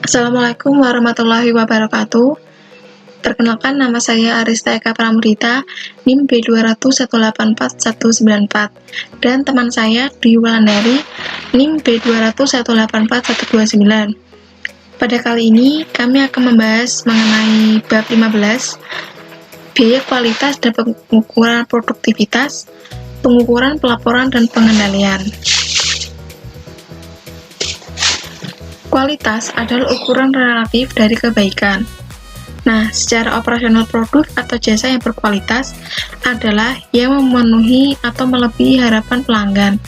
Assalamualaikum warahmatullahi wabarakatuh. Perkenalkan, nama saya Arista Eka Pramudita, NIM B200184194, dan teman saya Dwi Wulandari, NIM B200184129. Pada kali ini, kami akan membahas mengenai bab 15, biaya kualitas dan pengukuran produktivitas, pengukuran, pelaporan, dan pengendalian. Kualitas adalah ukuran relatif dari kebaikan. Nah, secara operasional produk atau jasa yang berkualitas adalah yang memenuhi atau melebihi harapan pelanggan,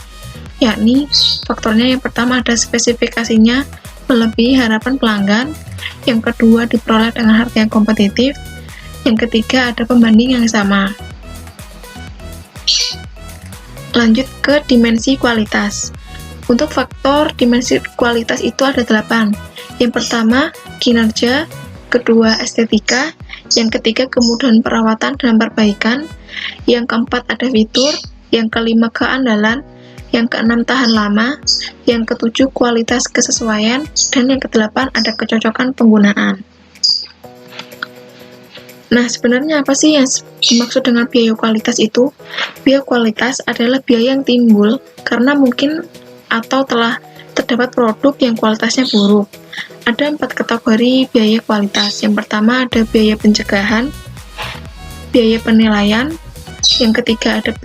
yakni faktornya yang pertama ada spesifikasinya melebihi harapan pelanggan, yang kedua diperoleh dengan harga yang kompetitif, yang ketiga ada pembanding yang sama. Lanjut ke dimensi kualitas. Untuk faktor dimensi kualitas itu ada 8. Yang pertama, kinerja, kedua, estetika, yang ketiga, kemudahan perawatan dan perbaikan, yang keempat, ada fitur, yang kelima, keandalan, yang keenam, tahan lama, yang ketujuh, kualitas kesesuaian, dan yang kedelapan, ada kecocokan penggunaan. Nah, sebenarnya apa sih yang dimaksud dengan biaya kualitas itu? Biaya kualitas adalah biaya yang timbul karena mungkin atau telah terdapat produk yang kualitasnya buruk. Ada 4 kategori biaya kualitas. Yang pertama ada biaya pencegahan, biaya penilaian, yang ketiga ada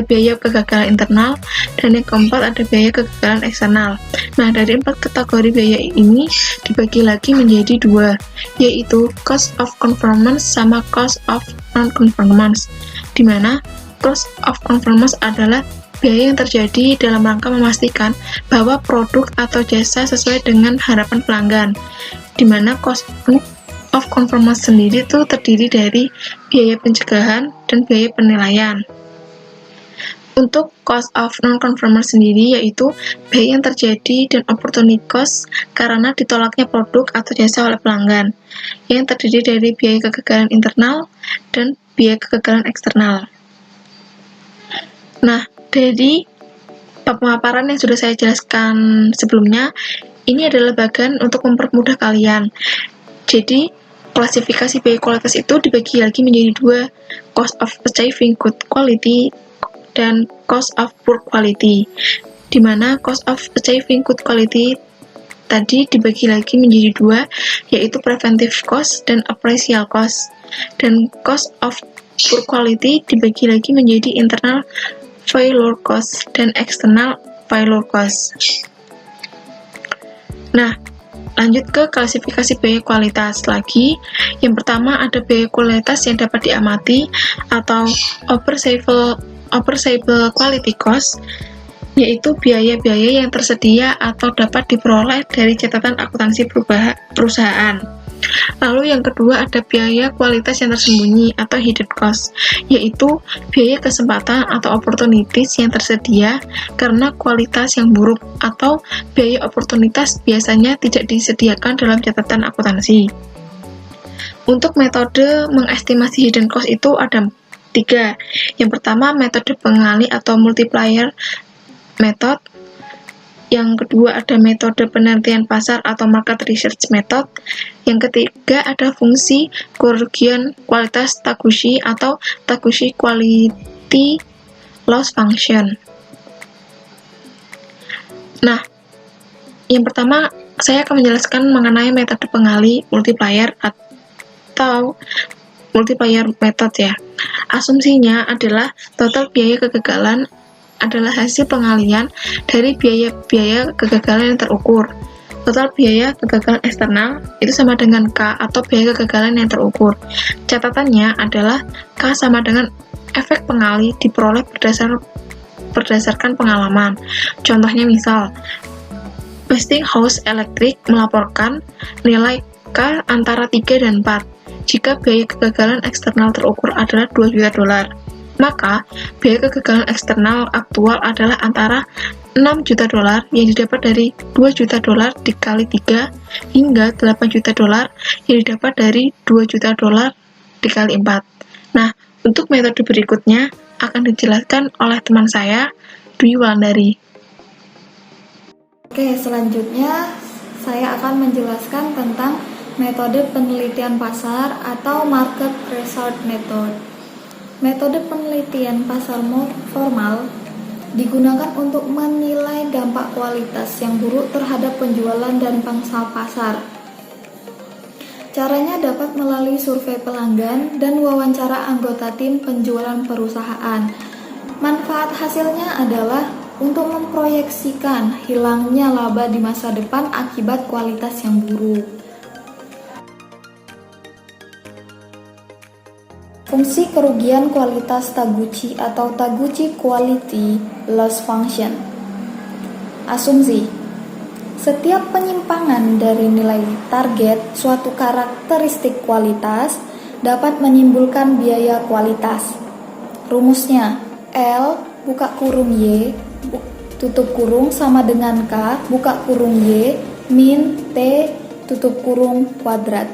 biaya kegagalan internal, dan yang keempat ada biaya kegagalan eksternal. Nah, dari 4 kategori biaya ini dibagi lagi menjadi 2, yaitu cost of conformance sama cost of non-conformance, di mana cost of conformance adalah biaya yang terjadi dalam rangka memastikan bahwa produk atau jasa sesuai dengan harapan pelanggan, di mana cost of conformance sendiri itu terdiri dari biaya pencegahan dan biaya penilaian. Untuk cost of non-conformance sendiri yaitu biaya yang terjadi dan opportunity cost karena ditolaknya produk atau jasa oleh pelanggan, yang terdiri dari biaya kegagalan internal dan biaya kegagalan eksternal. Nah, dari pemaparan yang sudah saya jelaskan sebelumnya, ini adalah bagian untuk mempermudah kalian. Jadi, klasifikasi biaya kualitas itu dibagi lagi menjadi 2, cost of achieving good quality dan cost of poor quality, di mana cost of achieving good quality tadi dibagi lagi menjadi 2, yaitu preventive cost dan appraisal cost, dan cost of poor quality dibagi lagi menjadi internal failure cost dan external failure cost. Nah, lanjut ke klasifikasi biaya kualitas lagi. Yang pertama ada biaya kualitas yang dapat diamati atau observable quality cost, yaitu biaya-biaya yang tersedia atau dapat diperoleh dari catatan akuntansi perusahaan. Lalu yang kedua ada biaya kualitas yang tersembunyi atau hidden cost, yaitu biaya kesempatan atau opportunities yang tersedia karena kualitas yang buruk, atau biaya oportunitas biasanya tidak disediakan dalam catatan akuntansi. Untuk metode mengestimasi hidden cost itu ada 3. Yang pertama metode pengali atau multiplier method. Yang kedua ada metode penelitian pasar atau market research method. Yang ketiga ada fungsi kerugian kualitas Takushi atau Takushi quality loss function. Nah, yang pertama saya akan menjelaskan mengenai metode pengali multiplier atau multiplier method ya. Asumsinya adalah total biaya kegagalan adalah hasil pengalian dari biaya-biaya kegagalan yang terukur. Total biaya kegagalan eksternal itu sama dengan K atau biaya kegagalan yang terukur. Catatannya adalah K sama dengan efek pengali diperoleh berdasarkan pengalaman. Contohnya misal, Westinghouse Electric melaporkan nilai K antara 3 dan 4 jika biaya kegagalan eksternal terukur adalah $2 juta. Maka, biaya kegagalan eksternal aktual adalah antara $6 juta yang didapat dari $2 juta dikali 3 hingga $8 juta yang didapat dari $2 juta dikali 4. Nah, untuk metode berikutnya akan dijelaskan oleh teman saya, Dwi Wulandari. Oke, selanjutnya saya akan menjelaskan tentang metode penelitian pasar atau market research method. Metode penelitian pasar formal digunakan untuk menilai dampak kualitas yang buruk terhadap penjualan dan pangsa pasar. Caranya dapat melalui survei pelanggan dan wawancara anggota tim penjualan perusahaan. Manfaat hasilnya adalah untuk memproyeksikan hilangnya laba di masa depan akibat kualitas yang buruk. Fungsi kerugian kualitas Taguchi atau Taguchi Quality Loss Function. Asumsi: setiap penyimpangan dari nilai target suatu karakteristik kualitas dapat menimbulkan biaya kualitas. Rumusnya: L buka kurung Y tutup kurung sama dengan K buka kurung Y min T tutup kurung kuadrat.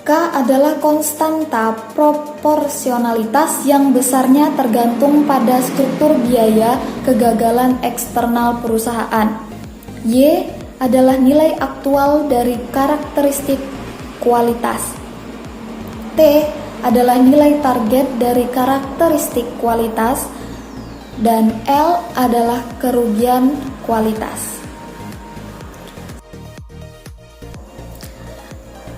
K adalah konstanta proporsionalitas yang besarnya tergantung pada struktur biaya kegagalan eksternal perusahaan. Y adalah nilai aktual dari karakteristik kualitas. T adalah nilai target dari karakteristik kualitas. Dan L adalah kerugian kualitas.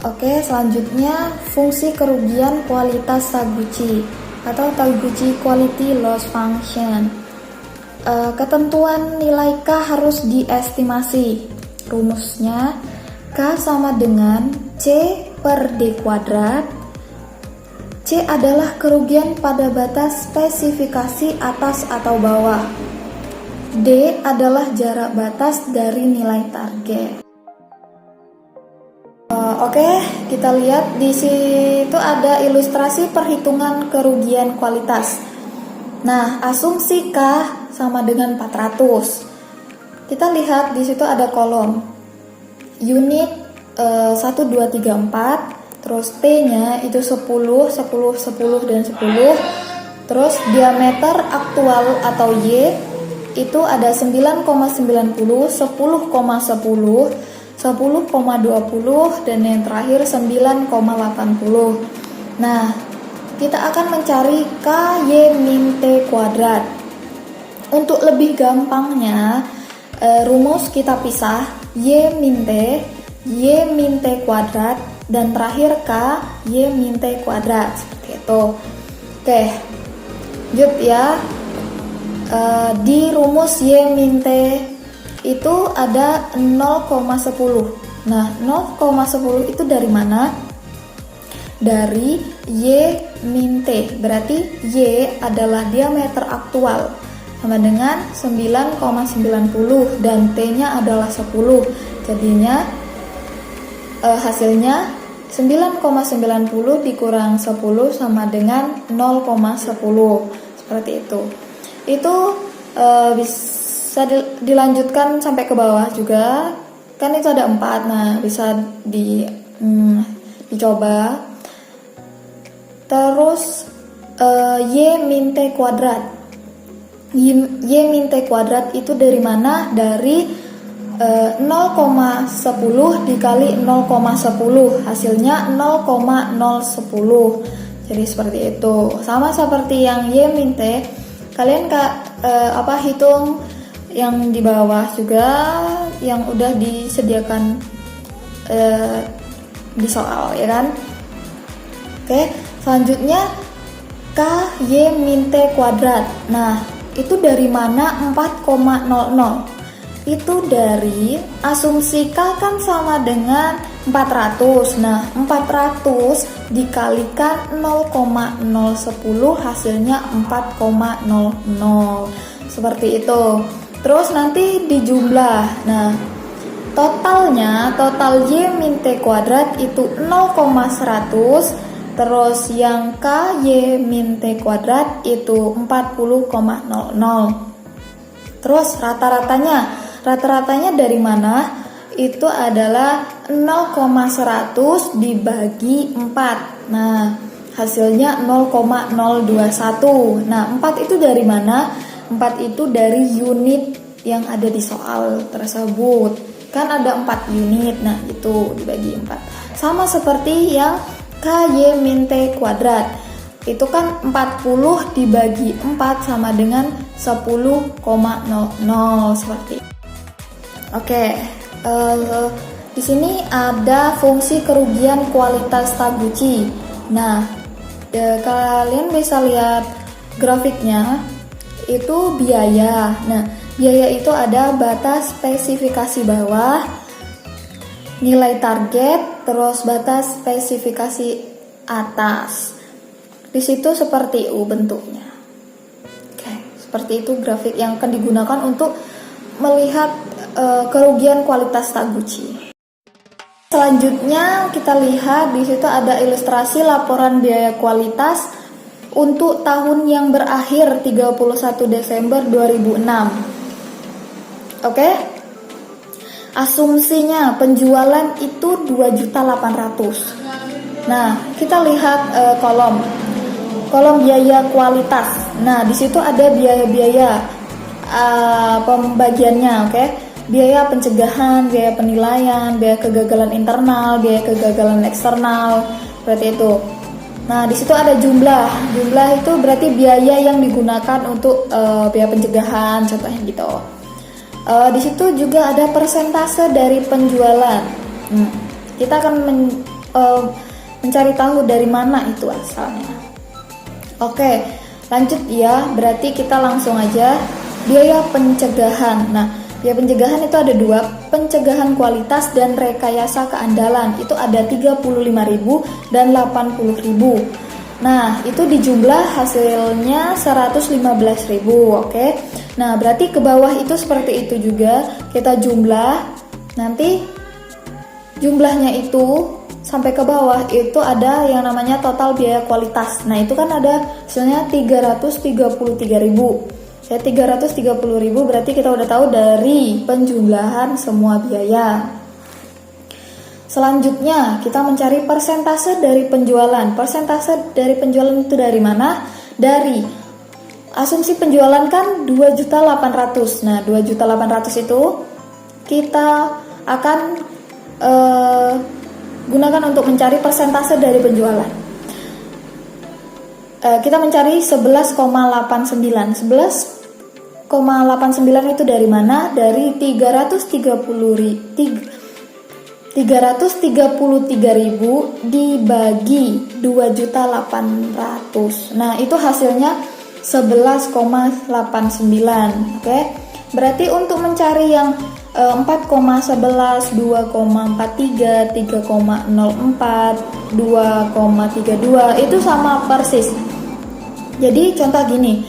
Oke, selanjutnya fungsi kerugian kualitas Taguchi atau Taguchi Quality Loss Function. Ketentuan nilai K harus diestimasi. Rumusnya K sama dengan C per D kuadrat. C adalah kerugian pada batas spesifikasi atas atau bawah. D adalah jarak batas dari nilai target. Oke, kita lihat di situ ada ilustrasi perhitungan kerugian kualitas. Nah, asumsi K sama dengan 400. Kita lihat di situ ada kolom unit 1, 2, 3, 4. Terus T-nya itu 10, 10, 10, dan 10. Terus diameter aktual atau Y itu ada 9,90, 10,10, 10,20, dan yang terakhir 9,80. Nah, kita akan mencari KY min T kuadrat. Untuk lebih gampangnya, rumus kita pisah Y min T kuadrat, dan terakhir K Y min T kuadrat, seperti itu. Oke, lanjut ya. Di rumus Y min T itu ada 0,10. Nah, 0,10 itu dari mana? Dari Y min T. Berarti Y adalah diameter aktual sama dengan 9,90 dan T-nya adalah 10. Jadinya hasilnya 9,90 dikurang 10 sama dengan 0,10. Seperti itu. Itu bisa dilanjutkan sampai ke bawah juga. Kan itu ada 4. Nah, bisa dicoba. Terus Y min T kuadrat. Y min T kuadrat itu dari mana? Dari 0,10 dikali 0,10, hasilnya 0,010. Jadi seperti itu. Sama seperti yang Y min T, kalian hitung yang di bawah juga yang udah disediakan di soal, ya kan? Oke, selanjutnya KY min T kuadrat. Nah, itu dari mana 4,00? Itu dari asumsi K kan sama dengan 400. Nah, 400 dikalikan 0,010 hasilnya 4,00. Seperti itu. Terus nanti dijumlah. Nah, total Y min T kuadrat itu 0,100. Terus yang KY min T kuadrat itu 40,00. Terus rata-ratanya dari mana? Itu adalah 0,100 dibagi 4. Nah, hasilnya 0,021. Nah, 4 itu dari mana? 4 itu dari unit yang ada di soal tersebut. Kan ada 4 unit, nah itu dibagi 4. Sama seperti yang KY min T kuadrat. Itu kan 40 dibagi 4 sama dengan 10,00 seperti. Oke, di sini ada fungsi kerugian kualitas Taguchi. Nah, kalian bisa lihat grafiknya, itu biaya. Nah, biaya itu ada batas spesifikasi bawah, nilai target, terus batas spesifikasi atas. Di situ seperti U bentuknya. Oke, seperti itu grafik yang akan digunakan untuk melihat kerugian kualitas Taguchi. Selanjutnya kita lihat di situ ada ilustrasi laporan biaya kualitas untuk tahun yang berakhir 31 Desember 2006. Oke. Asumsinya penjualan itu 2.800.000. Nah, kita lihat kolom biaya kualitas. Nah, di situ ada biaya-biaya pembagiannya, oke? Biaya pencegahan, biaya penilaian, biaya kegagalan internal, biaya kegagalan eksternal, seperti itu. Nah, di situ ada jumlah. Jumlah itu berarti biaya yang digunakan untuk biaya pencegahan, contohnya gitu. Di situ juga ada persentase dari penjualan. Kita akan mencari tahu dari mana itu asalnya. Oke, lanjut ya. Berarti kita langsung aja biaya pencegahan. Nah, biaya pencegahan itu ada 2, pencegahan kualitas dan rekayasa keandalan. Itu ada 35.000 dan 80.000. Nah, itu dijumlah hasilnya 115.000, oke. Nah, berarti ke bawah itu seperti itu juga. Kita jumlah, nanti jumlahnya itu sampai ke bawah itu ada yang namanya total biaya kualitas. Nah, itu kan ada hasilnya 333.000. Ya, 330.000 berarti kita udah tahu dari penjumlahan semua biaya. Selanjutnya kita mencari persentase dari penjualan. Persentase dari penjualan itu dari mana? Dari asumsi penjualan kan 2.800.000. Nah, 2.800.000 itu kita akan gunakan untuk mencari persentase dari penjualan. Kita mencari 11,89. 11,89 itu dari mana? Dari 333.000 dibagi 2.800.000. Nah, itu hasilnya 11,89. Oke. Berarti untuk mencari yang 4,11, 2,43, 3,04, 2,32 itu sama persis. Jadi contoh gini,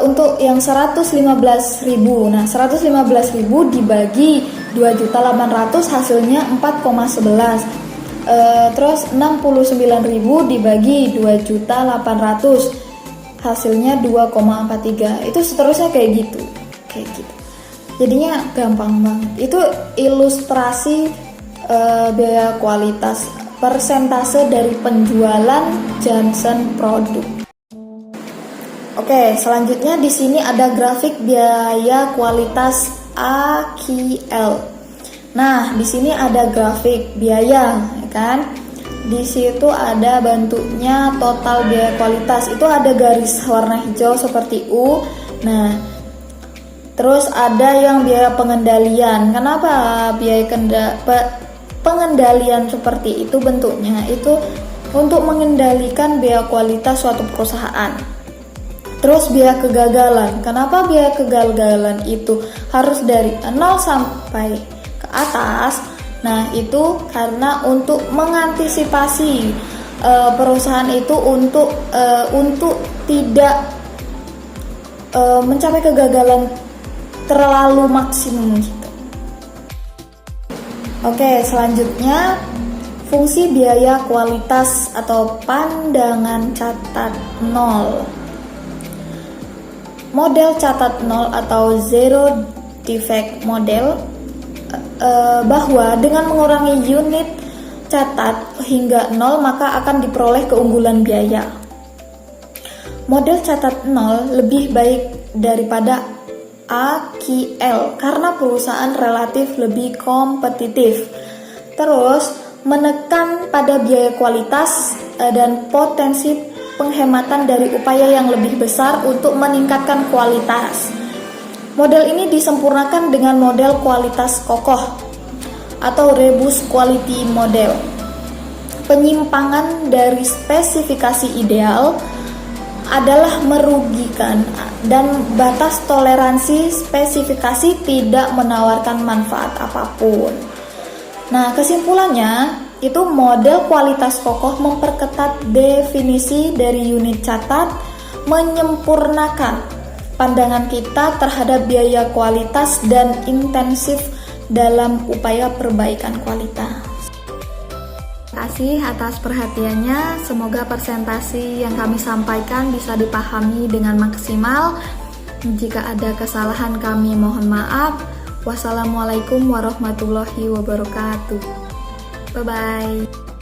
untuk yang 115.000, nah 115.000 dibagi 2.800.000 hasilnya 4,11. Terus 69.000 dibagi 2.800.000 hasilnya 2,43. Itu seterusnya kayak gitu. Jadinya gampang banget. Itu ilustrasi biaya kualitas, persentase dari penjualan Johnson produk. Oke, selanjutnya di sini ada grafik biaya kualitas AQL. Nah, di sini ada grafik biaya, ya kan? Di situ ada bentuknya total biaya kualitas. Itu ada garis warna hijau seperti U. Nah, terus ada yang biaya pengendalian. Kenapa biaya pengendalian seperti itu bentuknya? Itu untuk mengendalikan biaya kualitas suatu perusahaan. Terus biaya kegagalan. Kenapa biaya kegagalan itu harus dari 0 sampai ke atas? Nah, itu karena untuk mengantisipasi perusahaan itu untuk tidak mencapai kegagalan terlalu maksimum gitu. Oke, selanjutnya fungsi biaya kualitas atau pandangan catat nol. Model catat nol atau zero defect model bahwa dengan mengurangi unit catat hingga 0 maka akan diperoleh keunggulan biaya. Model catat nol lebih baik daripada AQL karena perusahaan relatif lebih kompetitif. Terus menekan pada biaya kualitas dan potensi penghematan dari upaya yang lebih besar untuk meningkatkan kualitas. Model ini disempurnakan dengan model kualitas kokoh atau rebus quality model. Penyimpangan dari spesifikasi ideal adalah merugikan dan batas toleransi spesifikasi tidak menawarkan manfaat apapun. Nah, kesimpulannya itu model kualitas kokoh memperketat definisi dari unit catat, menyempurnakan pandangan kita terhadap biaya kualitas dan intensif dalam upaya perbaikan kualitas. Terima kasih atas perhatiannya. Semoga presentasi yang kami sampaikan bisa dipahami dengan maksimal. Jika ada kesalahan kami mohon maaf. Wassalamualaikum warahmatullahi wabarakatuh. Bye-bye.